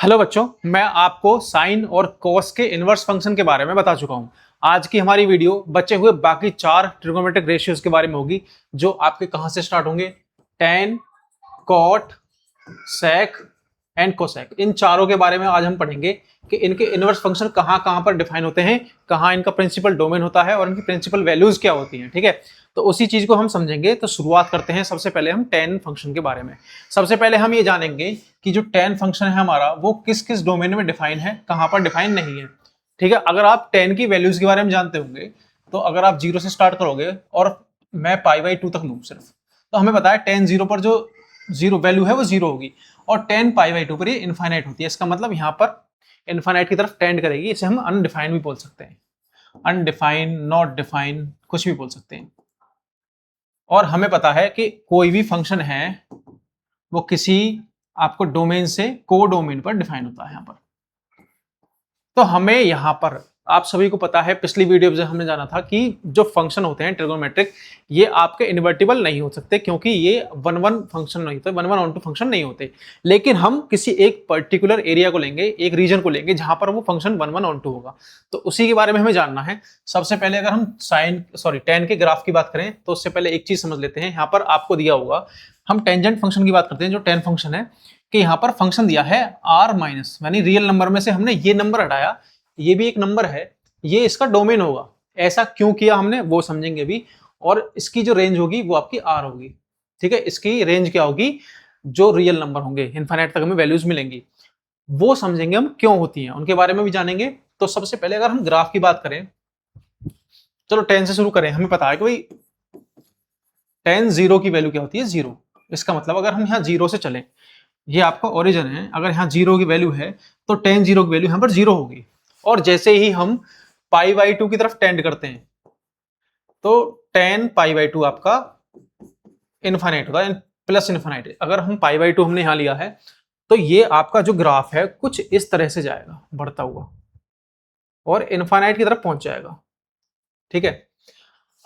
Hello बच्चों, मैं आपको साइन और कोस के इनवर्स फंक्शन के बारे में बता चुका हूं। आज की हमारी वीडियो बचे हुए बाकी चार ट्रिगोनोमेट्रिक रेशियोज के बारे में होगी, जो आपके कहां से स्टार्ट होंगे। Tan, cot, sec and cosec, इन चारों के बारे में आज हम पढ़ेंगे कि इनके इनवर्स फंक्शन कहां कहां पर डिफाइन होते हैं, कहां इनका प्रिंसिपल डोमेन होता है और इनकी प्रिंसिपल वैल्यूज क्या होती हैं। ठीक है, तो उसी चीज को हम समझेंगे। तो शुरुआत करते हैं सबसे पहले हम टेन फंक्शन के बारे में। सबसे पहले हम ये जानेंगे कि जो टेन फंक्शन है हमारा, वो किस किस डोमेन में डिफाइन है, कहां पर डिफाइन नहीं है। ठीक है, अगर आप टेन की वैल्यूज के बारे में जानते होंगे, तो अगर आप जीरो से स्टार्ट करोगे और मैं पाई बाई टू तक लूँ सिर्फ, तो हमें पता है टेन जीरो पर जो जीरो वैल्यू है वो जीरो होगी, और टेन पाई बाई टू पर ये इनफाइनाइट होती है। इसका मतलब यहां पर इनफाइनाइट की तरफ टेंड करेगी। इसे हम अनडिफाइंड भी बोल सकते हैं, अनडिफाइंड, नॉट डिफाइंड, कुछ भी बोल सकते हैं। और हमें पता है कि कोई भी फंक्शन है वो किसी आपको डोमेन से को डोमेन पर डिफाइन होता है। यहां पर तो हमें यहां पर, आप सभी को पता है, पिछली वीडियो में हमने जाना था कि जो फंक्शन होते हैं ट्रिगोनोमेट्रिक, ये आपके इन्वर्टिबल नहीं हो सकते, क्योंकि ये वन वन फंक्शन नहीं होते, one one onto function नहीं होते। लेकिन हम किसी एक पर्टिकुलर एरिया को लेंगे, एक रीजन को लेंगे, जहां पर वो function one one onto होगा। तो उसी के बारे में हमें जानना है। सबसे पहले अगर हम टेन के ग्राफ की बात करें, तो उससे पहले एक चीज समझ लेते हैं। यहाँ पर आपको दिया होगा, हम टेंजेंट फंक्शन की बात करते हैं, जो टेन फंक्शन है, कि यहाँ पर फंक्शन दिया है आर माइनस, यानी रियल नंबर में से हमने ये नंबर हटाया, ये भी एक नंबर है, ये इसका डोमेन होगा। ऐसा क्यों किया हमने वो समझेंगे भी। और इसकी जो रेंज होगी वो आपकी आर होगी। ठीक है, इसकी रेंज क्या होगी, जो रियल नंबर होंगे, इनफाइनाइट तक हमें वैल्यूज मिलेंगी, वो समझेंगे हम क्यों होती हैं, उनके बारे में भी जानेंगे। तो सबसे पहले अगर हम ग्राफ की बात करें, चलो टेन से शुरू करें। हमें पता है कि भाई टेन जीरो की वैल्यू क्या होती है, जीरो। इसका मतलब अगर हम यहाँ जीरो से चलें, ये आपका ओरिजिन है, अगर यहाँ जीरो की वैल्यू है तो टेन जीरो की वैल्यू यहाँ पर जीरो होगी। और जैसे ही हम पाई बाई टू की तरफ टेंड करते हैं, तो टेन पाई बाई टू आपका इनफाइनाइट होता है, प्लस इनफाइनाइट। अगर हम पाई बाई टू हमने यहां लिया है, तो ये आपका जो ग्राफ है कुछ इस तरह से जाएगा बढ़ता हुआ और इनफाइनाइट की तरफ पहुंच जाएगा। ठीक है,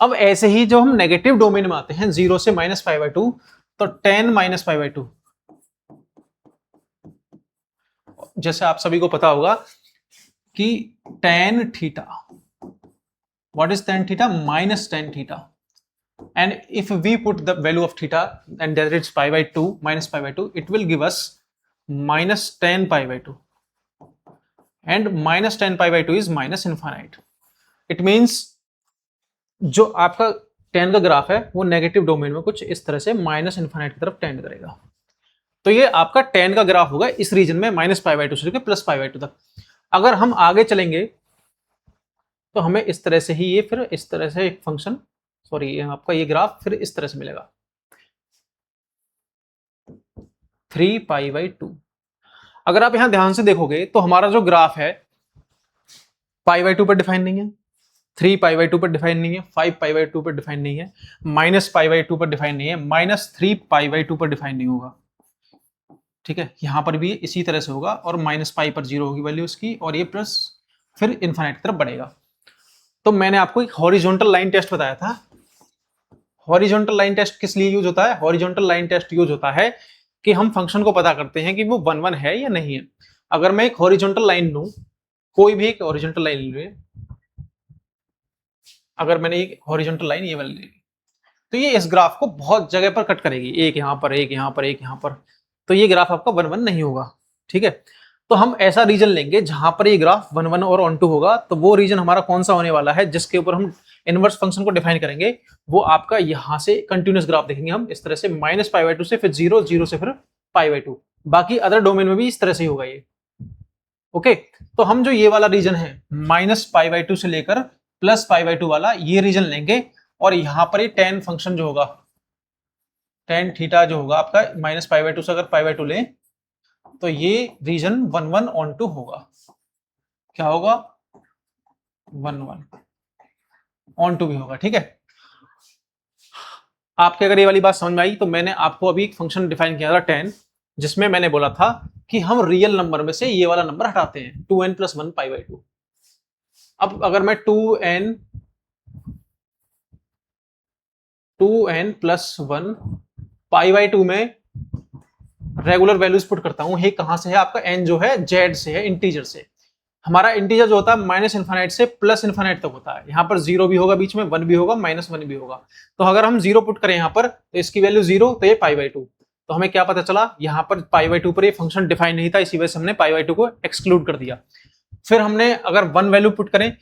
अब ऐसे ही जो हम नेगेटिव डोमेन में आते हैं, जीरो से माइनस पाई बाई टू, तो ten minus pi by to, जैसे आप सभी को पता होगा कि tan theta, what is tan theta, minus tan theta. And if we put the value of theta and that is pi by 2 minus pi by 2, it will give us minus 10 pi by 2, and minus 10 pi by 2 is minus infinite. It means जो आपका 10 का graph है वो negative domain में कुछ इस तरह से माइनस इन्फाइनाइट की तरफ टेंड करेगा। तो ये आपका 10 का ग्राफ होगा इस रीजन में, माइनस पाई बाई टू से लेकर प्लस पाई बाई टू तक। अगर हम आगे चलेंगे तो हमें इस तरह से ही ये फिर इस तरह से एक फंक्शन, सॉरी आपका ये ग्राफ फिर इस तरह से मिलेगा, 3 पाई बाई टू। अगर आप यहां ध्यान से देखोगे तो हमारा जो ग्राफ है पाई बाई टू पर डिफाइन नहीं है, 3 पाई बाई टू पर डिफाइन नहीं है, 5 पाई बाई टू पर डिफाइन नहीं है, माइनस पाई बाई टू पर डिफाइन नहीं है, माइनस 3 पाई बाई टू पर डिफाइन नहीं होगा। ठीक है, यहां पर भी इसी तरह से होगा, और माइनस पाई पर जीरो होगी वैल्यू उसकी, और ये प्लस फिर इन्फाइनाइट की तरफ बढ़ेगा। तो मैंने आपको एक हॉरिजॉन्टल लाइन टेस्ट बताया था। हॉरिजॉन्टल लाइन टेस्ट किस लिए यूज होता है? हॉरिजॉन्टल लाइन टेस्ट यूज होता है कि हम फंक्शन को पता करते हैं कि वो वन वन है या नहीं है। अगर मैं एक हॉरिजॉन्टल लाइन लूं, कोई भी एक हॉरिजॉन्टल लाइन ले, अगर मैंने एक हॉरिजॉन्टल लाइन ये वाली ले ली, तो ये इस ग्राफ को बहुत जगह पर कट करेगी, एक यहां पर, एक यहां पर, एक यहां पर। तो ये ग्राफ आपका वन वन नहीं होगा। ठीक है, तो हम ऐसा रीजन लेंगे जहां पर ये ग्राफ वन वन और ऑन टू होगा। तो वो रीजन हमारा कौन सा होने वाला है जिसके ऊपर हम इनवर्स फंक्शन को डिफाइन करेंगे? वो आपका यहां से कंटिन्यूस ग्राफ देखेंगे हम इस तरह से, माइनस पाई बाई टू से फिर जीरो, जीरो से फिर पाई बाई टू। बाकी अदर डोमेन में भी इस तरह से ही होगा ये। ओके, तो हम जो ये वाला रीजन है माइनस पाई बाई टू से लेकर प्लस पाई बाई टू वाला, ये रीजन लेंगे, और यहां पर ये टेन फंक्शन जो होगा, टेन थीटा जो होगा आपका, माइनस पाई बाई टू से अगर पाई बाई टू ले, तो ये region one one onto होगा। क्या होगा? वन वन ऑन टू भी होगा। ठीक है, आपके अगर ये वाली बात समझ में आई, तो मैंने आपको अभी एक फंक्शन डिफाइन किया था टेन, जिसमें मैंने बोला था कि हम रियल नंबर में से ये वाला नंबर हटाते हैं, two n plus one pi by two. अब अगर मैं two n plus one pi by two में रेगुलर वैल्यूज पुट करता हूँ, ये कहां से है आपका n जो है जेड से है, इंटीजर से। हमारा इंटीजर जो होता है माइनस इन्फाइनाइट से प्लस इन्फाइनाइट तक होता है। यहाँ पर जीरो भी होगा, बीच में वन भी होगा, माइनस वन भी होगा। तो अगर हम जीरो पुट करें यहाँ पर तो इसकी वैल्यू जीरो, तो ये पाई बाई टू। तो हमें क्या पता चला, यहाँ पर पाई बाई टू पर ये फंक्शन डिफाइन नहीं था, इसी वजह से हमने पाई बाई टू को एक्सक्लूड कर दिया। फिर हमने अगर वन वैल्यू पुट करें,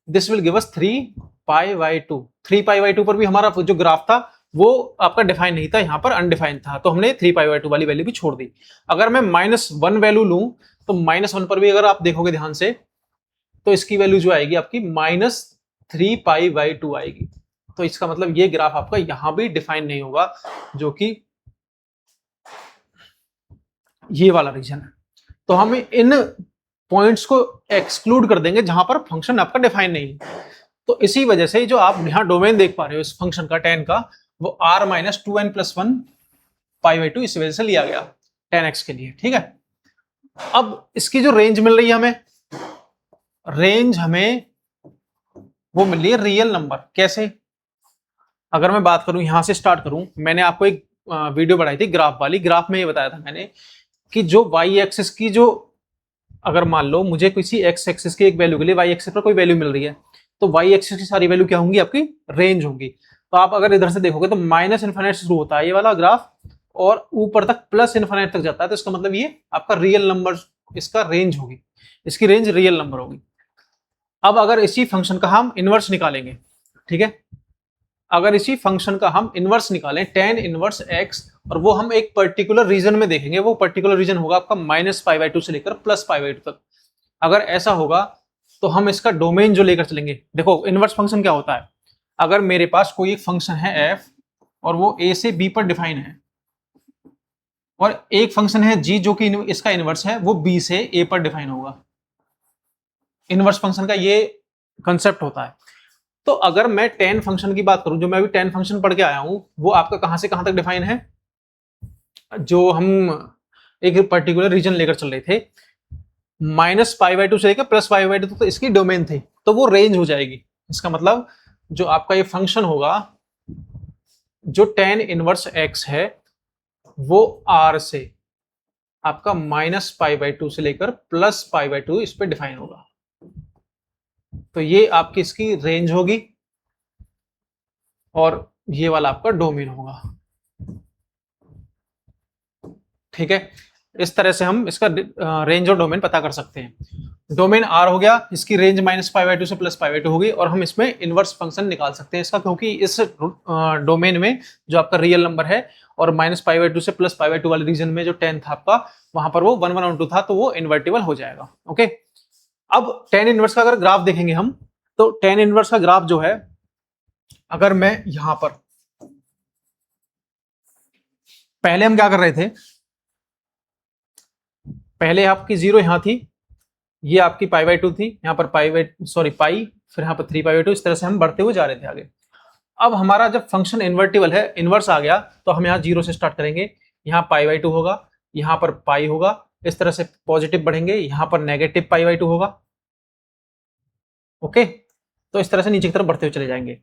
this will give us 3 pi by to. 3 pi by to पर भी हमारा जो ग्राफ था वो आपका डिफाइन नहीं था, यहाँ पर अनडिफाइंड था, तो हमने 3 पाई बाई टू वाली वैल्यू भी छोड़ दी। अगर मैं माइनस वन वैल्यू लूं तो माइनस वन पर भी अगर आप देखोगे ध्यान से तो इसकी वैल्यू जो आएगी आपकी माइनस 3 पाई बाई टू आएगी। तो इसका मतलब ये ग्राफ आपका यहां भी डिफाइन नहीं होगा, जो कि ये वाला रीजन है। तो हम इन पॉइंट्स को एक्सक्लूड कर देंगे जहां पर फंक्शन आपका डिफाइन नहीं है। तो इसी वजह से जो आप यहाँ डोमेन देख पा रहे हो इस फंक्शन का tan का, वो r minus two n plus one pi by two इस वजह से लिया गया tan x के लिए। ठीक है, अब इसकी जो रेंज मिल रही है हमें, रेंज हमें वो मिल रही है रियल नंबर। कैसे? अगर मैं बात करूं, यहां से स्टार्ट करूं, मैंने आपको एक वीडियो बनाई थी ग्राफ वाली। ग्राफ में ये बताया था मैंने कि जो वाई एक्सिस की जो, अगर मान लो मुझे किसी एक्स एक्सिस की एक वैल्यू के लिए वाई एक्सिस पर कोई वैल्यू मिल रही है, तो वाई एक्सिस की सारी वैल्यू क्या होंगी आपकी, रेंज होंगी। तो आप अगर इधर से देखोगे तो माइनस इन्फिनिट से शुरू होता है ये वाला ग्राफ और ऊपर तक प्लस इन्फिनिट तक जाता है। तो इसका मतलब ये आपका रियल नंबर, इसका रेंज होगी, इसकी रेंज रियल नंबर होगी। अब अगर इसी फंक्शन का हम इनवर्स निकालेंगे, ठीक है, अगर इसी फंक्शन का हम इनवर्स निकालें tan इनवर्स x, और वो हम एक पर्टिकुलर रीजन में देखेंगे, वो पर्टिकुलर रीजन होगा आपका माइनस पाई बाई टू से लेकर प्लस पाई बाई टू तक। अगर ऐसा होगा तो हम इसका डोमेन जो लेकर चलेंगे, देखो इनवर्स फंक्शन क्या होता है, अगर मेरे पास कोई एक फंक्शन है f और वो a से b पर डिफाइन है, और एक फंक्शन है g जो कि इसका इनवर्स है, वो b से a पर डिफाइन होगा। इनवर्स फंक्शन का ये कंसेप्ट होता है। तो अगर मैं tan फंक्शन की बात करूं, जो मैं अभी tan फंक्शन पढ़ के आया हूं, वो आपका कहां से कहां तक डिफाइन है, जो हम एक पर्टिकुलर रीजन लेकर चल रहे थे, माइनस पाई बाई टू से लेकर प्लस पाई बाई टू तो इसकी डोमेन थी, तो वो रेंज हो जाएगी। इसका मतलब जो आपका ये फंक्शन होगा, जो tan इनवर्स x है, वो r से आपका माइनस पाई बाई टू से लेकर प्लस पाई बाई टू इस पे डिफाइन होगा। तो ये आपकी इसकी रेंज होगी और ये वाला आपका डोमेन होगा। ठीक है, इस तरह से हम इसका रेंज और डोमेन पता कर सकते हैं। डोमेन आर हो गया, इसकी range minus pi by to से प्लस पाई बाई टू होगी, और हम इसमें इनवर्स फंक्शन निकाल सकते हैं इसका, क्योंकि इस डोमेन में जो आपका रियल नंबर है और माइनस पाई बाई टू से प्लस पाई बाई टू वाले रीजन में जो 10 था आपका, वहां पर वो 1 1 2 था, तो वो इन्वर्टिबल हो जाएगा। ओके, अब tan इनवर्स का अगर ग्राफ देखेंगे हम, तो tan इनवर्स का ग्राफ जो है, अगर मैं यहां पर, पहले हम क्या कर रहे थे, पहले आपकी जीरो यहां थी, ये आपकी पाई बाई टू थी, यहाँ पर पाई, फिर यहाँ पर 3 पाई बाई टू, इस तरह से हम बढ़ते हुए जा रहे थे आगे। अब हमारा जब फंक्शन इन्वर्टिबल है, इनवर्स आ गया, तो हम यहाँ जीरो से स्टार्ट करेंगे, यहाँ पाई बाई टू होगा, यहाँ पर पाई होगा, इस तरह से पॉजिटिव बढ़ेंगे, यहाँ पर नेगेटिव पाई बाई टू होगा। ओके, तो इस तरह से नीचे की तरफ बढ़ते हुए चले जाएंगे।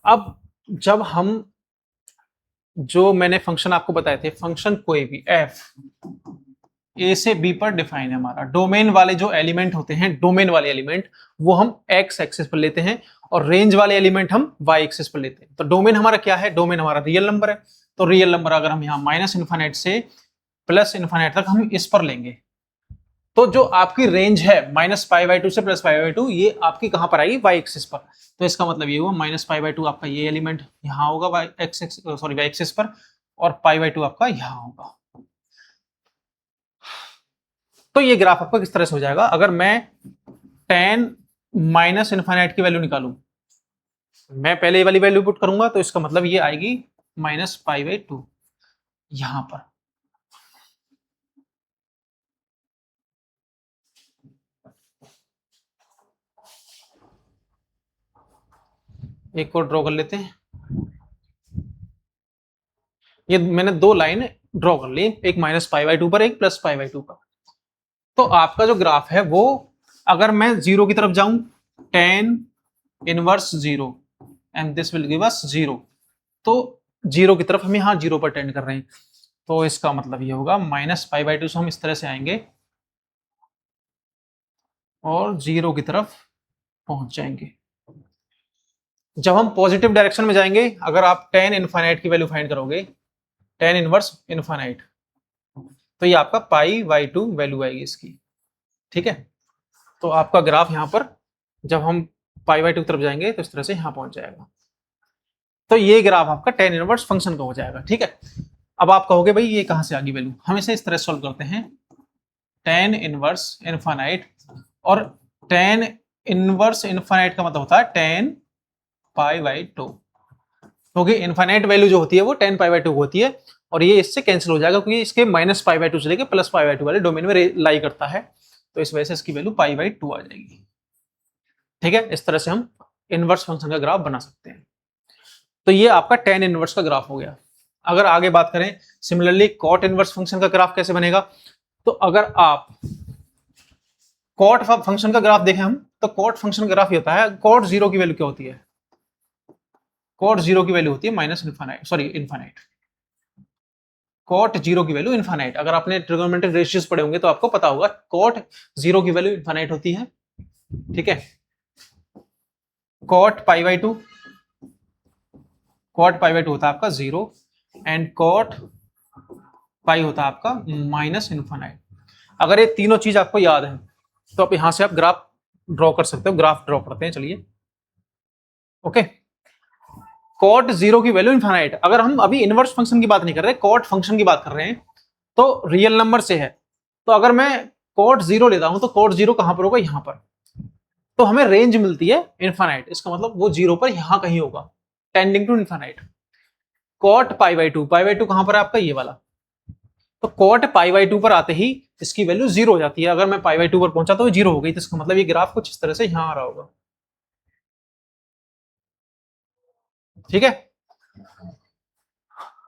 अब जब हम, जो मैंने फंक्शन आपको बताए थे, फंक्शन कोई भी f a से b पर डिफाइन है, हमारा डोमेन वाले जो एलिमेंट होते हैं, डोमेन वाले एलिमेंट वो हम x एक्सिस पर लेते हैं, और रेंज वाले एलिमेंट हम y एक्सिस पर लेते हैं। तो डोमेन हमारा क्या है, डोमेन हमारा रियल नंबर है। तो रियल नंबर अगर हम यहाँ माइनस इन्फिनिट से प्लस इन्फिनिट तक हम इस पर लेंगे, तो जो आपकी रेंज है माइनस पाई बाई टू से प्लस पाई बाई टू, ये आपकी कहां पर आएगी, वाई एक्सिस पर। तो इसका मतलब ये हुआ माइनस पाई बाई टू आपका ये एलिमेंट यहां होगा वाई एक्सिस पर, और पाई बाई टू आपका यहां होगा। तो ये ग्राफ आपका किस तरह से हो जाएगा, अगर मैं tan माइनस इन्फिनिट की वैल्यू निकालूं, मैं पहले ये वाली वैल्यू पुट करूंगा, तो इसका मतलब ये आएगी माइनस पाई बाई टू यहां पर। एक और ड्रॉ कर लेते हैं, ये मैंने दो लाइन ड्रॉ कर ली, एक माइनस पाई बाई टू पर, एक प्लस पाई बाई टू पर। तो आपका जो ग्राफ है वो, अगर मैं जीरो की तरफ जाऊं, tan inverse zero and this will give us zero, तो जीरो की तरफ हम यहां जीरो पर टेंड कर रहे हैं। तो इसका मतलब ये होगा -π/2 से हम इस तरह से आएंगे और 0 की तरफ पहुंच जाएंगे। जब हम पॉजिटिव डायरेक्शन में जाएंगे, अगर आप tan इनफाइनाइट की वैल्यू फाइंड करोगे, tan इनवर्स इनफाइनाइट, तो ये आपका π/2 वैल्यू आएगी इसकी। ठीक है, तो आपका ग्राफ यहां पर जब हम π/2 की तरफ जाएंगे तो इस तरह से यहां पहुंच जाएगा। तो ये ग्राफ आपका tan इनवर्स फंक्शन का हो जाएगा। ठीक है, अब आप कहोगे भाई ये कहां से आ गई वैल्यू, हम इसे इस तरह सॉल्व करते हैं। tan इनवर्स इनफाइनाइट, और tan इनवर्स इनफाइनाइट का मतलब होता है tan π/2, क्योंकि इनफाइनाइट वैल्यू जो होती है वो tan π/2 होती है, और ये इससे कैंसिल हो जाएगा क्योंकि इसके -π/2 से लेकर +π/2 वाले डोमेन में लाई करता है, तो इस वजह से इसकी वैल्यू π/2 आ जाएगी। ठीक है, इस तरह से हम इनवर्स फंक्शन का ग्राफ बना सकते हैं। तो ये आपका tan इनवर्स का ग्राफ हो गया। अगर आगे बात करें सिमिलरली cot इनवर्स फंक्शन का ग्राफ कैसे बनेगा, तो अगर आप cot फंक्शन का ग्राफ देखें हम, तो cot फंक्शन का ग्राफ ये होता है, cot 0 की वैल्यू क्या होती है, cot 0 की वैल्यू होती है इनफाइनाइट। cot 0 की वैल्यू इनफाइनाइट, अगर आपने ट्रिगोनोमेट्रिक रेशियोज पढ़े होंगे तो आपको पता होगा cot 0 की वैल्यू इनफाइनाइट होती है। ठीक है, cot π/2 होता है आपका 0, एंड cot पाई होता है आपका -इनफाइनाइट। अगर ये तीनों चीज आपको याद है तो आप यहां से आप ग्राफ ड्रॉ कर सकते हो। ग्राफ ड्रॉ करते हैं, चलिए। ओके, cot 0 की वैल्यू इनफाइनाइट, अगर हम अभी इनवर्स फंक्शन की बात नहीं कर रहे, cot फंक्शन की बात कर रहे हैं, तो रियल नंबर से है। तो अगर मैं cot 0 लेता हूं तो cot 0 कहां पर होगा, यहां पर, तो हमें रेंज मिलती है इनफाइनाइट, इसका मतलब वो 0 पर यहां कहीं होगा, टेंडिंग टू इनफाइनाइट। cot π/2 कहां पर है आपका, ये वाला, तो cot π/2 पर आते ही इसकी वैल्यू 0 हो जाती है। अगर मैं π/2 पर पहुंचा तो 0 हो गई, तो इसका मतलब ये ग्राफ कुछ इस तरह से यहां आ रहा होगा। ठीक है,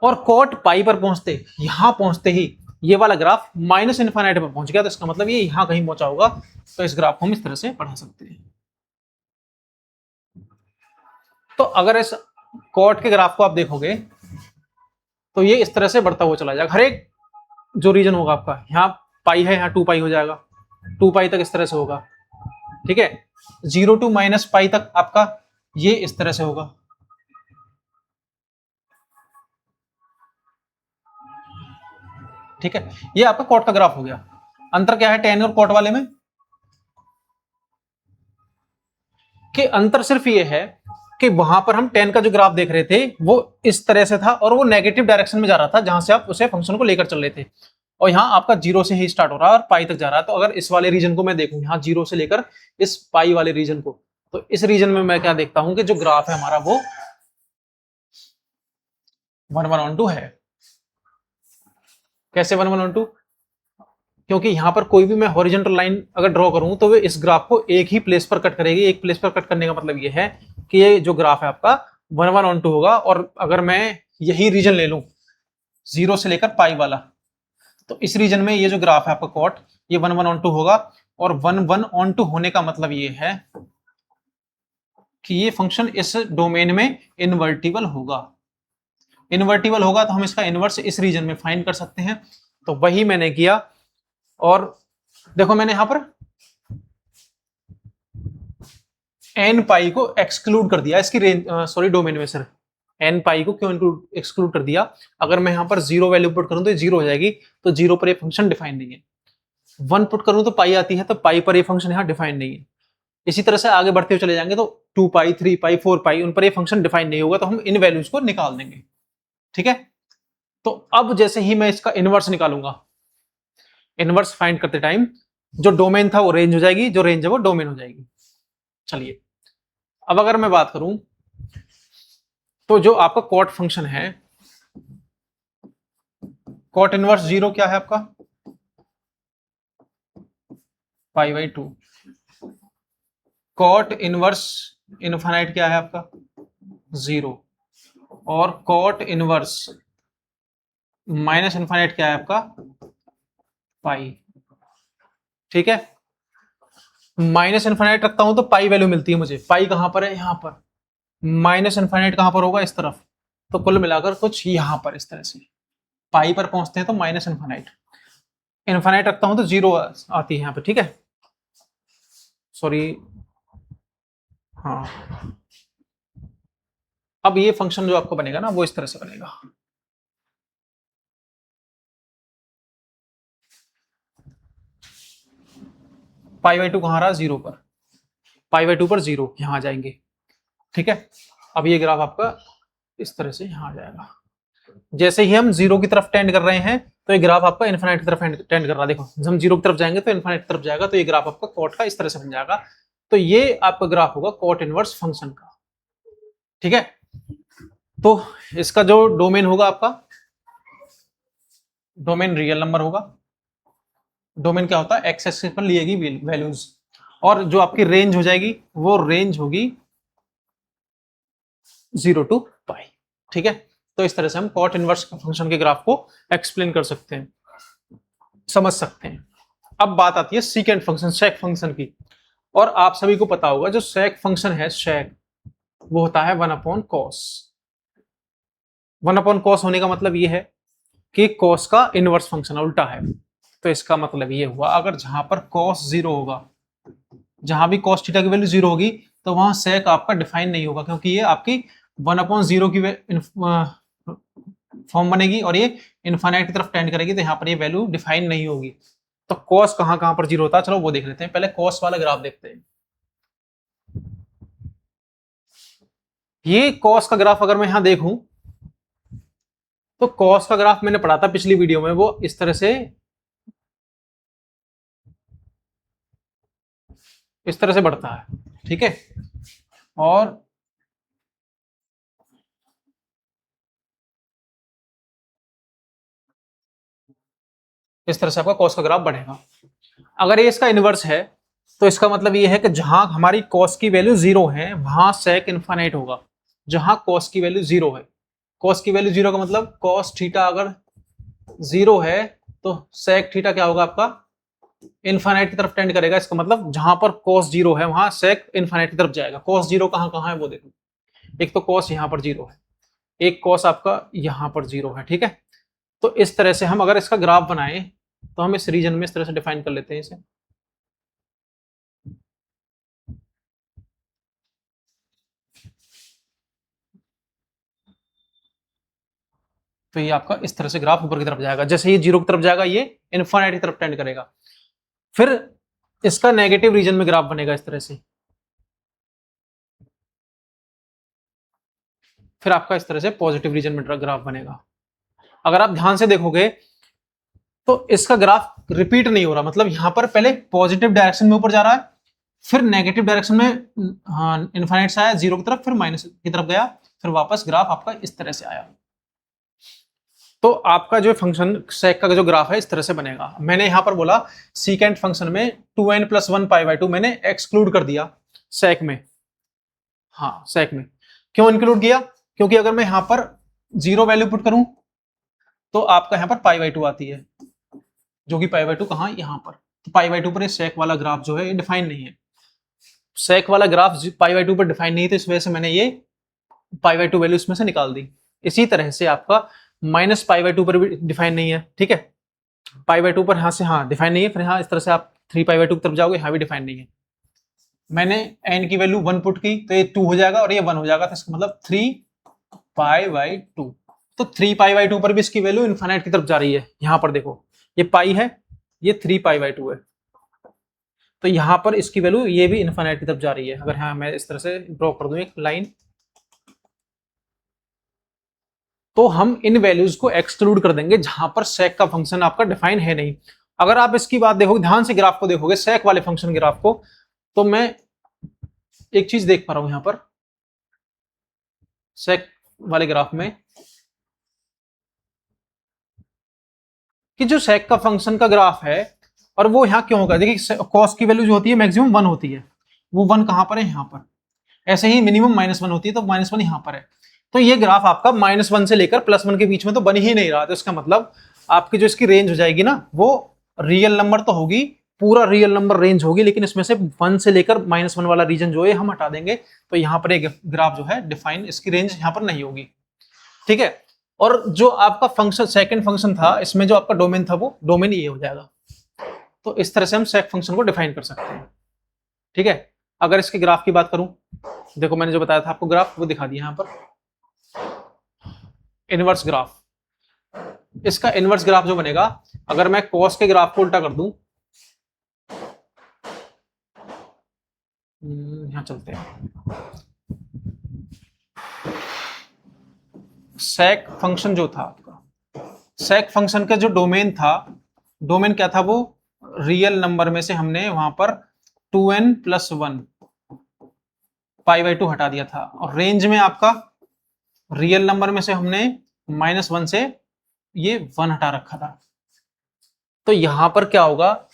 और cot पाई पर पहुंचते ही ये वाला ग्राफ -इनफाइनाइट पर पहुंच गया, तो इसका मतलब ये यहां कहीं पहुंचा होगा। तो इस ग्राफ को हम इस तरह से पढ़ा सकते हैं। तो अगर इस cot के ग्राफ को आप देखोगे तो ये इस तरह से बढ़ता हुआ चला जाएगा। हर एक जो रीजन होगा आपका, यहाँ पाई है, यहाँ 2π हो जाएगा, 2π तक इस तरह से होगा। ठीक है, 0 to -π तक आपका ये इस तरह से होगा। ठीक है, ये आपका cot का ग्राफ हो गया। अंतर क्या है tan और cot वाले में, कि अंतर सिर्फ ये है कि वहां पर हम tan का जो ग्राफ देख रहे थे वो इस तरह से था और वो नेगेटिव डायरेक्शन में जा रहा था, जहां से आप उसे फंक्शन को लेकर चल रहे थे, और यहाँ आपका 0 से ही स्टार्ट हो रहा है और पाई तक जा रहा है। तो अगर इस वाले रीजन को मैं देखूं, यहाँ 0 से लेकर इस पाई वाले रीजन को, तो इस रीजन में मैं क्या देखता हूं कि जो ग्राफ है हमारा वो 1/1/2 है। कैसे 1/1/2, क्योंकि यहां पर कोई भी मैं हॉरिजॉन्टल लाइन अगर ड्रॉ करूं तो वे इस ग्राफ को एक ही प्लेस पर कट करेगी। एक प्लेस पर कट करने का मतलब ये है कि ये जो ग्राफ है आपका 1/1/2 होगा, और अगर मैं यही रीजन ले लूं 0 से लेकर पाई वाला, तो इस रीजन में ये जो ग्राफ है आपका cot, ये 1/1/2 होगा। और 1/1/2 होने का मतलब ये है कि ये फंक्शन इस डोमेन में इनवर्टिबल होगा। इनवर्टिबल होगा तो हम इसका इनवर्स इस रीजन में फाइंड कर सकते हैं, तो वही मैंने किया। और देखो मैंने यहां पर n को एक्सक्लूड कर दिया इसकी रेंज, डोमेन में सर n को क्यों एक्सक्लूड कर दिया, अगर मैं यहां पर 0 वैल्यू पुट करूं तो ये 0 हो जाएगी, तो 0 पर ये फंक्शन डिफाइन नहीं है। 1 पुट करूं तो पाई आती है, तो पाई पर ये फंक्शन यहां डिफाइन नहीं है। इसी तरह से आगे बढ़ते हुए चले जाएंगे तो 2π 3π 4π उन पर ये फंक्शन डिफाइन नहीं होगा, तो हम इन वैल्यूज को निकाल देंगे। ठीक है, तो अब जैसे ही मैं इसका इनवर्स निकालूंगा, इनवर्स फाइंड करते टाइम जो डोमेन था वो रेंज हो जाएगी, जो रेंज है वो डोमेन हो जाएगी। चलिए, अब अगर मैं बात करूं तो जो आपका cot फंक्शन है, cot इनवर्स 0 क्या है आपका, π/2। cot इनवर्स इनफाइनाइट क्या है आपका 0, और cot इनवर्स -इनफाइनाइट क्या है आपका पाई। ठीक है, -इनफाइनाइट रखता हूं तो पाई वैल्यू मिलती है मुझे। पाई कहां पर है, यहां पर। -इनफाइनाइट कहां पर होगा, इस तरफ। तो कुल मिलाकर कुछ यहां पर इस तरह से। पाई पर पहुंचते हैं तो माइनस इन्फानाइट, इन्फानाइट रखता हूं तो 0 आती है यहाँ पे, ठीक है, सॉरी, हाँ। अब ये फंक्शन जो आपको बनेगा ना वो इस तरह से बनेगा, पाई बाई टू कहाँ रहा, 0 पर, पाई बाई टू पर 0 यहाँ आ जाएंगे, ठीक है। अब ये ग्राफ आपका इस तरह से यहाँ आ जाएगा। जैसे ही हम 0 की तरफ टेंड कर रहे हैं तो ये ग्राफ आपका इन्फिनिट की तरफ टेंड कर रहा है, देखो जब हम 0 की तरफ जाएंगे तो इन्फिनिट की तरफ जाएगा, तो ये ग्राफ आपका कॉट का इस तरह से बन जाएगा। तो ये आपका ग्राफ होगा कॉट इनवर्स फंक्शन का, ठीक है। तो इसका जो डोमेन होगा आपका, डोमेन रियल नंबर होगा। डोमेन क्या होता है, एक्स एक्सिस पर लिएगी वैल्यूज, और जो आपकी रेंज हो जाएगी वो रेंज होगी 0 टू पाई, ठीक है। तो इस तरह से हम कॉट इनवर्स फंक्शन के ग्राफ को एक्सप्लेन कर सकते हैं, समझ सकते हैं। अब बात आती है सीकेंट फंक्शन, सेक फंक्शन की। और आप सभी को पता होगा जो सेक फंक्शन है, सेक वो होता है 1/cos। 1/cos होने का मतलब ये है कि cos का इनवर्स फंक्शन उल्टा है। तो इसका मतलब ये हुआ अगर जहां पर cos 0 होगा, जहां भी cos थीटा की वैल्यू 0 होगी तो वहां सेक आपका डिफाइन नहीं होगा, क्योंकि ये आपकी 1/0 की फॉर्म बनेगी और ये इनफाइनाइट की तरफ टेंड करेगी, तो यहाँ पर ये वैल्यू डिफाइन नहीं होगी। तो cos कहां कहां पर 0 होता है, चलो वो देख लेते हैं। पहले cos वाला ग्राफ देखते हैं। ये cos का ग्राफ अगर मैं यहां देखूं तो cos का ग्राफ मैंने पढ़ा था पिछली वीडियो में, वो इस तरह से बढ़ता है, ठीक है। और इस तरह से आपका cos का ग्राफ बढ़ेगा। अगर ये इसका इनवर्स है तो इसका मतलब ये है कि जहां हमारी cos की वैल्यू 0 है वहां sec इनफाइनाइट होगा। जहां cos की वैल्यू 0 है, cos की वैल्यू 0 का मतलब cos थीटा अगर 0 है तो sec थीटा क्या होगा आपका, इनफाइनाइट की तरफ टेंड करेगा। इसका मतलब जहां पर cos 0 है वहां sec इनफाइनाइट की तरफ जाएगा। cos 0 कहां कहां है वो देखो, एक तो cos यहां पर 0 है, एक cos आपका यहां पर 0 है, ठीक है। तो इस तरह से हम अगर इसका ग्राफ बनाएं तो हम इस रीजन में इस तरह से डिफाइन कर लेते हैं इसे। तो ये आपका इस तरह से ग्राफ ऊपर की तरफ जाएगा, जैसे ये 0 की तरफ जाएगा ये इनफाइनाइट की तरफ टेंड करेगा। फिर इसका नेगेटिव रीजन में ग्राफ बनेगा इस तरह से, फिर आपका इस तरह से पॉजिटिव रीजन में ग्राफ बनेगा। अगर आप ध्यान से देखोगे तो इसका ग्राफ रिपीट नहीं हो रहा, मतलब यहां पर पहले पॉजिटिव डायरेक्शन में ऊपर जा रहा है, फिर नेगेटिव डायरेक्शन में इनफाइनाइट से आया 0 की तरफ, फिर माइनस की तरफ गया, फिर वापस ग्राफ आपका इस तरह से आया। तो आपका जो फंक्शन सेक का जो ग्राफ है इस तरह से बनेगा। मैंने यहां पर बोला सीकेंट फंक्शन में 2n+1 पाई/2 मैंने एक्सक्लूड कर दिया सेक में। हाँ, सेक में क्यों इंक्लूड किया, क्योंकि अगर मैं यहां पर 0 वैल्यू पुट करूं तो आपका यहां पर पाई/2 आती है, जो कि पाई/2 कहां, यहां पर। तो पाई/2 पर सेक वाला ग्राफ जो है ये डिफाइन नहीं है। सेक वाला ग्राफ पाई/2 पर डिफाइन नहीं है, तो इस वजह से मैंने ये पाई/2 वैल्यू इसमें से निकाल दी। इसी तरह से आपका -पाई/2 पर भी डिफाइन नहीं है, ठीक है। पाई/2 पर यहां से हाँ डिफाइन नहीं है, फिर हाँ इस तरह से आप 3 पाई/2 की तरफ जाओगे, यहाँ भी डिफाइन नहीं है। मैंने n की वैल्यू 1 पुट की तो ये 2 हो जाएगा और ये 1 हो जाएगा, तो इसका मतलब 3 पाई/2। तो 3 पाई/2 पर भी इसकी वैल्यू इनफाइनाइट की तरफ जा रही है। यहां पर देखो ये पाई है, ये 3 पाई/2 है, तो यहां पर इसकी वैल्यू ये भी इनफाइनाइट की तरफ जा रही है। अगर हाँ मैं इस तरह से ड्रॉ कर दूं एक लाइन, तो हम इन वैल्यूज को एक्सक्लूड कर देंगे जहां पर सेक का फंक्शन आपका डिफाइन है नहीं। अगर आप इसकी बात देखोगे, ध्यान से ग्राफ को देखोगे, सेक वाले फंक्शन ग्राफ को, तो मैं एक चीज देख पा रहा हूं यहां पर सेक वाले ग्राफ में, कि जो सेक का फंक्शन का ग्राफ है और वो यहां क्यों होगा, देखिए कॉस की वैल्यू जो होती है मैक्सिमम 1 होती है, वो 1 कहां पर है, यहां पर। ऐसे ही मिनिमम -1 होती है, तो -1 यहां पर है। तो ये ग्राफ आपका -1 से लेकर +1 के बीच में तो बन ही नहीं रहा, तो इसका मतलब आपकी जो इसकी रेंज हो जाएगी ना वो रियल नंबर तो होगी, पूरा रियल नंबर रेंज होगी, लेकिन इसमें से 1 से लेकर -1 वाला रीजन जो है हम हटा देंगे, तो यहाँ पर एक ग्राफ जो है डिफाइन, इसकी रेंज यहाँ पर नहीं होगी, ठीक है। और जो आपका फंक्शन सेकंड फंक्शन था, इसमें जो आपका डोमेन था वो डोमेन ये हो जाएगा। तो इस तरह से हम सेक फंक्शन को डिफाइन कर सकते हैं। ठीक है, अगर इसके ग्राफ की बात करूं, देखो मैंने जो बताया था आपको ग्राफ वो दिखा दिया यहां पर, इनवर्स ग्राफ। इसका इनवर्स ग्राफ जो बनेगा, अगर मैं कॉस के ग्राफ को उल्टा कर दूं, यहां चलते हैं, सेक फंक्शन जो था आपका, सेक फंक्शन का जो डोमेन था, डोमेन क्या था, वो रियल नंबर में से हमने वहां पर 2n+1 π/2 हटा दिया था, और रेंज में आपका रियल नंबर में से हमने -1 से ये 1 हटा रखा था। तो यहां पर क्या होगा,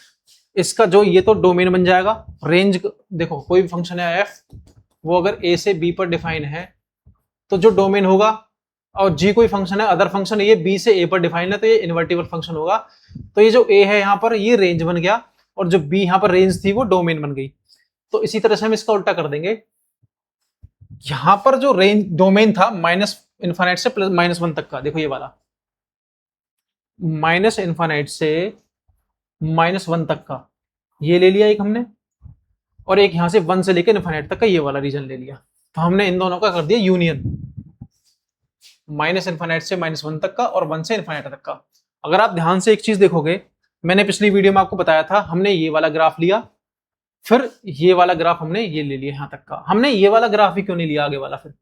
इसका जो ये तो डोमेन बन जाएगा, रेंज देखो कोई भी फंक्शन है f, वो अगर a से b पर डिफाइन है तो जो डोमेन होगा, और g कोई फंक्शन है, अदर फंक्शन ये b से a पर डिफाइन है तो ये इन्वर्टिबल फंक्शन होगा। तो ये जो a है यहाँ पर ये रेंज बन गया, और जो b यहाँ पर रेंज थी वो डोमेन बन गई। तो इसी तरह से हम इसका उल्टा कर देंगे, यहां पर जो रेंज डोमेन था -∞ से +-1 तक का, देखो ये वाला -∞ से -1 तक का ये ले लिया एक हमने, और एक यहां से 1 से लेकर इन्फिनिट तक का ये वाला रीजन ले लिया। तो हमने इन दोनों का कर दिया यूनियन, -∞ से -1 तक का और 1 से इन्फिनिट तक का। अगर आप ध्यान से एक चीज देखोगे, मैंने पिछली वीडियो में आपको बताया था, हमने ये वाला ग्राफ लिया, फिर ये वाला ग्राफ हमने ये ले लिया यहां तक का। हमने ये वाला ग्राफ ही क्यों नहीं लिया आगे वाला, फिर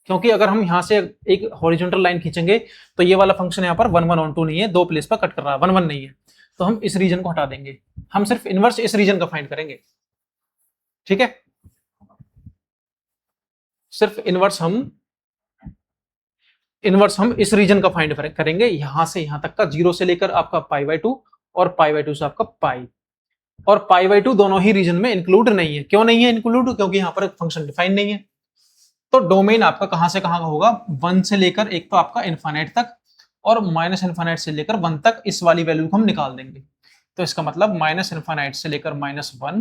क्योंकि अगर हम यहां से एक हॉरिजॉन्टल लाइन खींचेंगे तो ये वाला फंक्शन यहाँ पर 1 1 ऑन 2 नहीं है, दो प्लेस पर कट कर रहा है, 1 1 नहीं है, तो हम इस रीजन को हटा देंगे, हम सिर्फ इनवर्स इस रीजन का फाइंड करेंगे। ठीक है, सिर्फ इनवर्स हम इस रीजन का फाइंड करेंगे, यहां से यहां तक का, 0 से लेकर आपका π/2 और π/2 से आपका पाई, और π/2 दोनों ही रीजन में इंक्लूड नहीं है। क्यों नहीं है इंक्लूड, क्योंकि यहां पर फंक्शन डिफाइन नहीं है। तो डोमेन आपका कहां से कहां का होगा, 1 से लेकर एक तो आपका इन्फिनिट तक, और -∞ से लेकर 1 तक, इस वाली वैल्यू को हम निकाल देंगे। तो इसका मतलब -∞ से लेकर -1,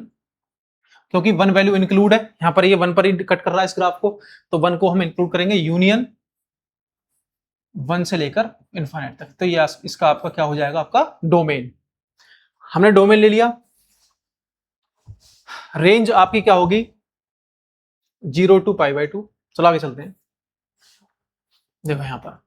क्योंकि 1 वैल्यू इंक्लूड है यहां पर, ये 1 पर ही कट कर रहा है इस ग्राफ को, तो 1 को हम इंक्लूड करेंगे, यूनियन 1 से लेकर इन्फिनिट तक। तो ये इसका आपका क्या हो जाएगा, आपका डोमेन। हमने डोमेन ले लिया, रेंज आपकी क्या होगी, 0 to π/2। चलो आगे चलते हैं, देखो यहां पर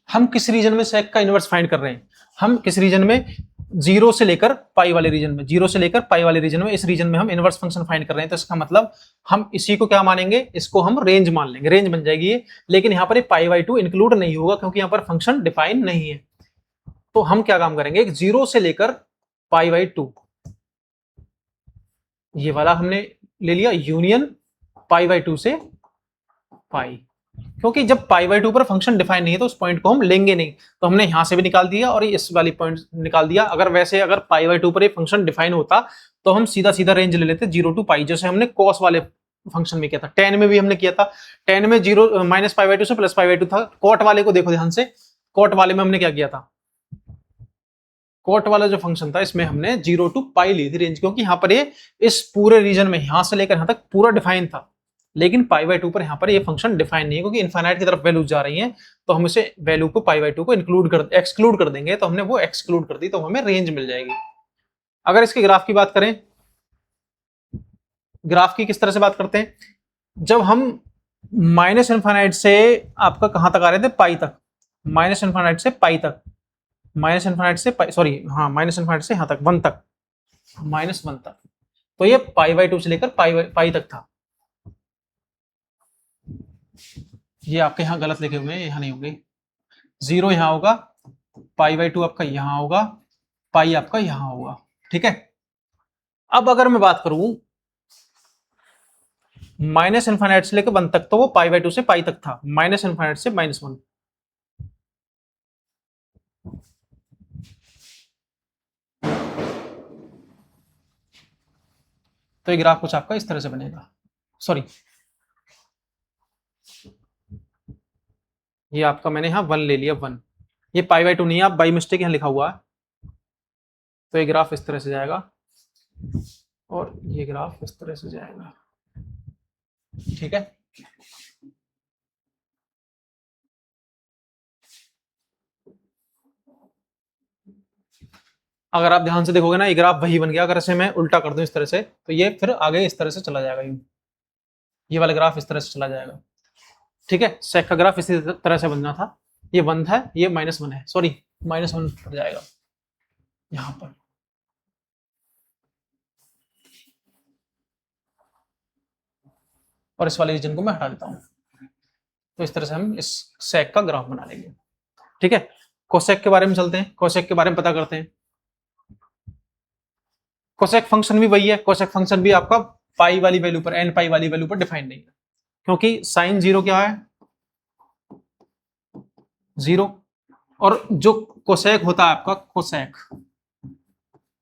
हम किस रीजन में सेक का इनवर्स फाइंड कर रहे हैं, हम किस रीजन में, 0 से लेकर पाई वाले रीजन में, 0 से लेकर पाई वाले रीजन में, इस रीजन में हम इनवर्स फंक्शन फाइंड कर रहे हैं। तो इसका मतलब हम इसी को क्या मानेंगे, इसको हम रेंज मान लेंगे, रेंज बन जाएगी ये। लेकिन यहाँ पर ये π/2 इंक्लूड नहीं होगा, क्योंकि यहाँ पर फंक्शन डिफाइन नहीं है। तो हम क्या काम करेंगे, 0 से लेकर π/2 ये वाला हमने ले लिया, यूनियन π/2 से पाई, क्योंकि जब π/2 पर फंक्शन डिफाइन नहीं है तो उस पॉइंट को हम लेंगे नहीं, तो हमने यहां से भी निकाल दिया और इस वाली पॉइंट निकाल दिया। अगर वैसे अगर π/2 पर ये फंक्शन डिफाइन होता तो हम सीधा सीधा रेंज ले लेते 0 to पाई, जैसे हमने कॉस वाले फंक्शन में किया था, tan में भी हमने किया था। tan में -π/2 से +π/2 था। कॉट वाले को देखो ध्यान से, कॉट वाले में हमने क्या किया था, कॉट वाला जो फंक्शन था इसमें हमने 0 to पाई ली थी रेंज, क्योंकि यहाँ पर ये इस पूरे रीजन में यहां से लेकर यहां तक पूरा डिफाइन था। लेकिन π/2 पर यहाँ पर ये फंक्शन डिफाइन नहीं है, क्योंकि इनफाइनाइट की तरफ वैल्यू जा रही है, तो हम इसे वैल्यू को π/2 को एक्सक्लूड कर देंगे। तो हमने वो एक्सक्लूड कर दी, तो हमें रेंज मिल जाएगी। अगर इसके ग्राफ की बात करें, ग्राफ की किस तरह से बात करते हैं, जब हम -∞ से आपका कहां तक आ रहे थे, पाई तक, -∞ से पाई तक, -∞ से पाई, सॉरी हाँ, -∞ से यहां तक 1 तक, -1 तक, तो ये π/2 से लेकर पाई तक था। ये आपके यहां गलत लिखे हुए हैं, यहां नहीं होंगे, 0 यहां होगा, π/2 आपका यहां होगा, पाई आपका यहां होगा। ठीक है, अब अगर मैं बात करूं -∞ से लेकर 1 तक, तो वो π/2 से पाई तक था, -∞ से -1। तो ये ग्राफ कुछ आपका इस तरह से बनेगा, सॉरी ये आपका मैंने यहां 1 ले लिया, 1, ये π/2 नहीं है, आप बाई मिस्टेक यहां लिखा हुआ है। तो ये ग्राफ इस तरह से जाएगा और ये ग्राफ इस तरह से जाएगा। ठीक है, अगर आप ध्यान से देखोगे ना, ये ग्राफ वही बन गया। अगर इसे मैं उल्टा कर दूं इस तरह से, तो ये फिर आगे इस तरह से चला जाएगा, ये वाला ग्राफ इस तरह से चला जाएगा। ठीक है, सेक का ग्राफ इसी तरह से बनना था। ये 1 है, ये -1 है, सॉरी -1 पड़ जाएगा यहां पर। और इस वाले रीजन को मैं हटा देता हूं। तो इस तरह से हम इस सेक का ग्राफ बना लेंगे। ठीक है, कोसेक के बारे में चलते हैं, कोसेक के बारे में पता करते हैं। कोसेक फंक्शन भी वही है, कोसेक फंक्शन भी आपका पाई वाली वैल्यू पर, एन पाई वाली वैल्यू पर डिफाइन नहीं है, क्योंकि साइन 0 क्या है, 0। और जो कोसेक होता है आपका, कोसेक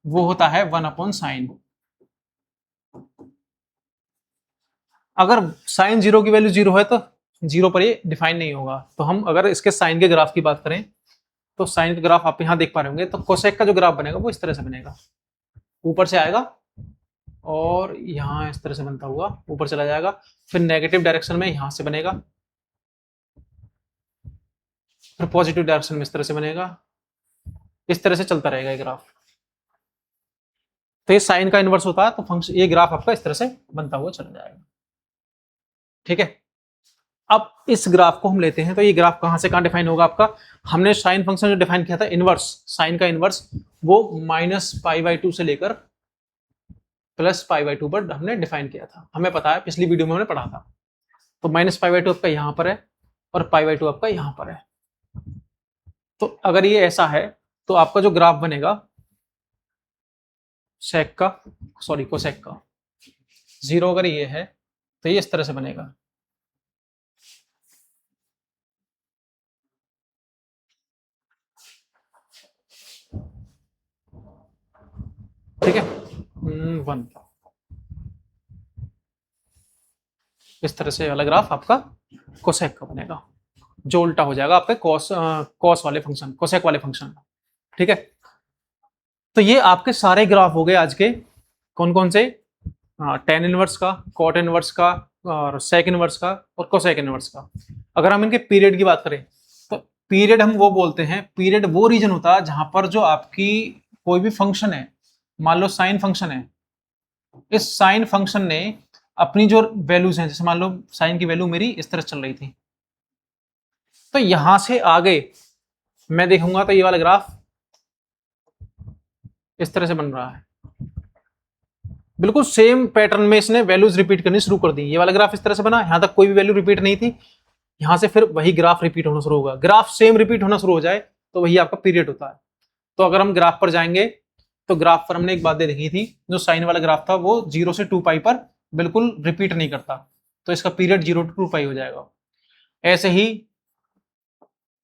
वो होता है 1/sin। अगर साइन 0 की वैल्यू 0 है तो 0 पर ये डिफाइन नहीं होगा। तो हम अगर इसके साइन के ग्राफ की बात करें, तो साइन का ग्राफ आप यहां देख पा रहे होंगे। तो कोसेक का जो ग्राफ बनेगा वो इस तरह से बनेगा, ऊपर से आएगा और यहां इस तरह से बनता हुआ ऊपर चला जाएगा, फिर नेगेटिव डायरेक्शन में यहां से बनेगा, फिर पॉजिटिव डायरेक्शन में इस तरह से बनेगा, इस तरह से चलता रहेगा ये ग्राफ। तो ये साइन का इनवर्स होता है, तो फंक्शन ये ग्राफ आपका इस तरह से बनता हुआ चला जाएगा। ठीक है, अब इस ग्राफ को हम लेते हैं, तो ये ग्राफ कहां से कहां डिफाइन होगा आपका। हमने साइन फंक्शन जो डिफाइन किया था, इनवर्स, साइन का इनवर्स, वो -π/2 से लेकर +π/2 पर हमने डिफाइन किया था। हमें पता है, पिछली वीडियो में हमने पढ़ा था। तो -π/2 आपका यहां पर है और π/2 आपका यहां पर है। तो अगर ये ऐसा है, तो आपका जो ग्राफ बनेगा सेक का, सॉरी कोसेक का, 0 अगर ये है तो ये इस तरह से बनेगा। ठीक है, 1, इस तरह से वाला ग्राफ आपका कोसेक का बनेगा, जो उल्टा हो जाएगा आपके कॉस वाले फंक्शन, कोसेक वाले फंक्शन। ठीक है, तो ये आपके सारे ग्राफ हो गए आज के। कौन कौन से, टेन इनवर्स का, कॉट इनवर्स का, और सेक इनवर्स का, और कोसेक इनवर्स का। अगर हम इनके पीरियड की बात करें, तो पीरियड हम वो बोलते हैं, पीरियड वो रीजन होता है जहां पर जो आपकी कोई भी फंक्शन है, मान लो साइन फंक्शन है, इस साइन फंक्शन ने अपनी जो वैल्यूज हैं, जैसे मान लो साइन की वैल्यू मेरी इस तरह चल रही थी, तो यहां से आगे मैं देखूंगा तो ये वाला ग्राफ इस तरह से बन रहा है, बिल्कुल सेम पैटर्न में इसने वैल्यूज रिपीट करनी शुरू कर दी। ये वाला ग्राफ इस तरह से बना, यहां तक कोई भी वैल्यू रिपीट नहीं थी, यहां से फिर वही ग्राफ रिपीट होना शुरू होगा। ग्राफ सेम रिपीट होना शुरू हो जाए तो वही आपका पीरियड होता है। तो अगर हम ग्राफ पर जाएंगे, तो ग्राफ पर हमने एक बात देखी थी, जो साइन वाला ग्राफ था वो 0 से 2π पर बिल्कुल रिपीट नहीं करता, तो इसका पीरियड 0 to 2π हो जाएगा। ऐसे ही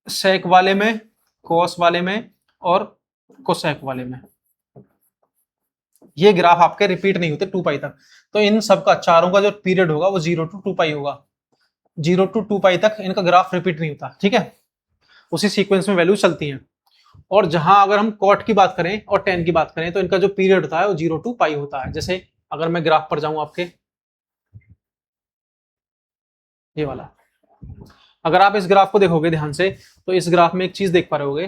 सेक वाले में, कॉस वाले में, और कोसेक वाले में ये ग्राफ आपके रिपीट नहीं होते 2π तक। तो इन सबका, चारों का जो पीरियड होगा वो 0 to 2π होगा, 0 to 2π तक इनका ग्राफ रिपीट नहीं होता। ठीक है, उसी सीक्वेंस में वैल्यू चलती हैं। और जहां अगर हम कॉट की बात करें और टेन की बात करें, तो इनका जो पीरियड होता है वो 0 to π होता है। जैसे अगर मैं ग्राफ पर जाऊं आपके, ये वाला, अगर आप इस ग्राफ को देखोगे ध्यान से, तो इस ग्राफ में एक चीज देख पा रहे होगे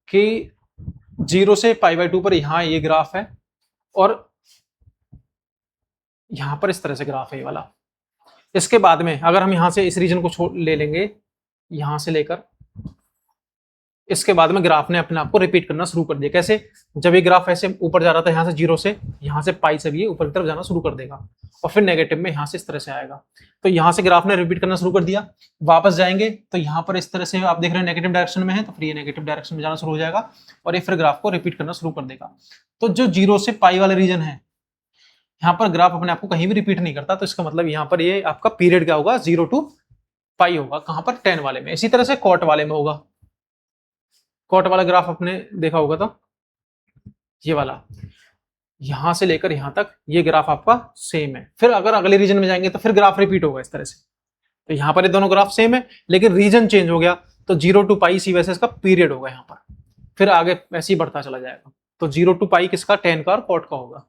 कि 0 से π/2 पर यहां ये ग्राफ है, और यहां पर इस तरह से ग्राफ है ये वाला। इसके बाद में अगर हम यहां से इस रीजन को छोड़ ले लेंगे, यहां से लेकर इसके बाद में ग्राफ ने अपने आप को रिपीट करना शुरू कर दिया। कैसे, जब ये ग्राफ ऐसे ऊपर जा रहा था, यहां से 0 से, यहां से पाई से भी ऊपर की तरफ जाना शुरू कर देगा, और फिर नेगेटिव में यहां से इस तरह से आएगा। तो यहां से ग्राफ ने रिपीट करना शुरू कर दिया। वापस जाएंगे तो यहां पर इस तरह से आप देख रहे हैं नेगेटिव डायरेक्शन में है, तो फिर ये नेगेटिव डायरेक्शन में जाना शुरू हो जाएगा, और ये फिर ग्राफ को रिपीट करना शुरू कर देगा। तो जो 0 से पाई वाला रीजन है, यहाँ पर ग्राफ अपने आप को कहीं भी रिपीट नहीं करता, तो इसका मतलब यहाँ पर ये आपका पीरियड क्या होगा, 0 to π होगा। कहां पर, 10 वाले में। इसी तरह से कॉट वाले में होगा। कॉट वाला ग्राफ आपने देखा होगा, तो ये वाला यहां से लेकर यहां तक ये ग्राफ आपका सेम है। फिर अगर अगले रीजन में जाएंगे तो फिर ग्राफ रिपीट होगा इस तरह से। तो यहां पर ये दोनों ग्राफ सेम है, लेकिन रीजन चेंज हो गया, तो 0 to π इसी वजह से इसका पीरियड होगा यहाँ पर, फिर आगे ऐसे ही बढ़ता चला जाएगा। तो 0 to π किसका, 10 का और कॉट का होगा।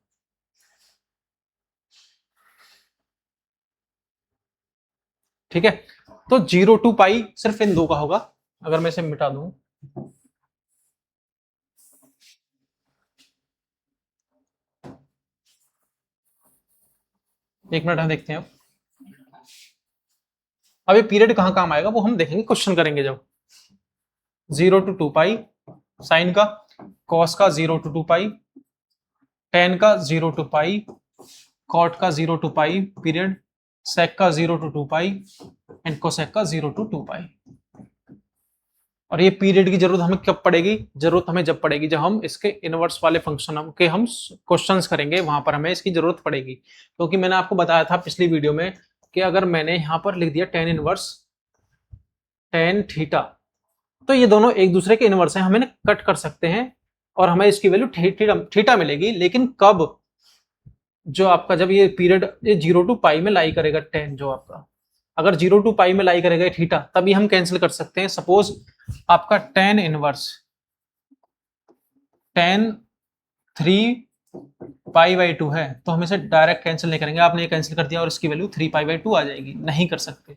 ठीक है, तो 0 to π सिर्फ इन दो का होगा। अगर मैं इसे मिटा दूं, एक मिनट हम देखते हैं। अब ये पीरियड कहाँ काम आएगा वो हम देखेंगे, क्वेश्चन करेंगे जब। 0 to 2 पाई साइन का, कॉस का 0 to 2 पाई, टेन का 0 to पाई, कॉट का 0 to पाई पीरियड, सेक का 0 to 2 पाई एंड कोसेक का 0 to 2 पाई। और ये पीरियड की जरूरत हमें कब पड़ेगी? जरूरत हमें जब पड़ेगी जब हम इसके इनवर्स वाले फंक्शन के हम क्वेश्चंस करेंगे, वहां पर हमें इसकी जरूरत पड़ेगी। क्योंकि मैंने आपको बताया था पिछली वीडियो में कि अगर मैंने यहां पर लिख दिया टेन इनवर्स टेन थीटा, तो ये दोनों एक दूसरे के इनवर्स हैं, हमें कट कर सकते हैं और हमें इसकी वैल्यू थीटा मिलेगी। लेकिन कब? जो आपका जब ये पीरियड 0 to पाई में लाई करेगा टेन, जो आपका अगर 0 to पाई में लाई करेगा थीटा, तभी हम कैंसिल कर सकते हैं। सपोज आपका टेन इनवर्स टेन 3 पाई/2 है, तो हम इसे डायरेक्ट कैंसिल नहीं करेंगे। आपने ये कैंसिल कर दिया और इसकी वैल्यू 3 पाई/2 आ जाएगी, नहीं कर सकते।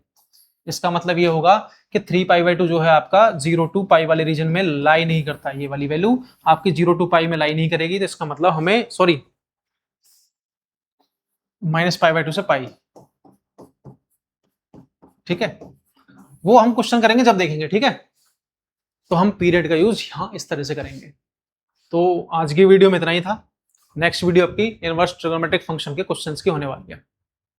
इसका मतलब ये होगा कि 3 पाई/2 जो है आपका 0 to पाई वाले रीजन में लाई नहीं करता। ये वाली वैल्यू आपकी 0 to पाई में लाई नहीं करेगी, तो इसका मतलब हमें -पाई/2 से पाई, ठीक है। वो हम क्वेश्चन करेंगे जब देखेंगे, ठीक है। तो हम पीरियड का यूज यहां इस तरह से करेंगे। तो आज की वीडियो में इतना ही था। नेक्स्ट वीडियो आपकी इनवर्स ट्रिग्नोमेट्रिक फंक्शन के क्वेश्चंस की होने वाली है।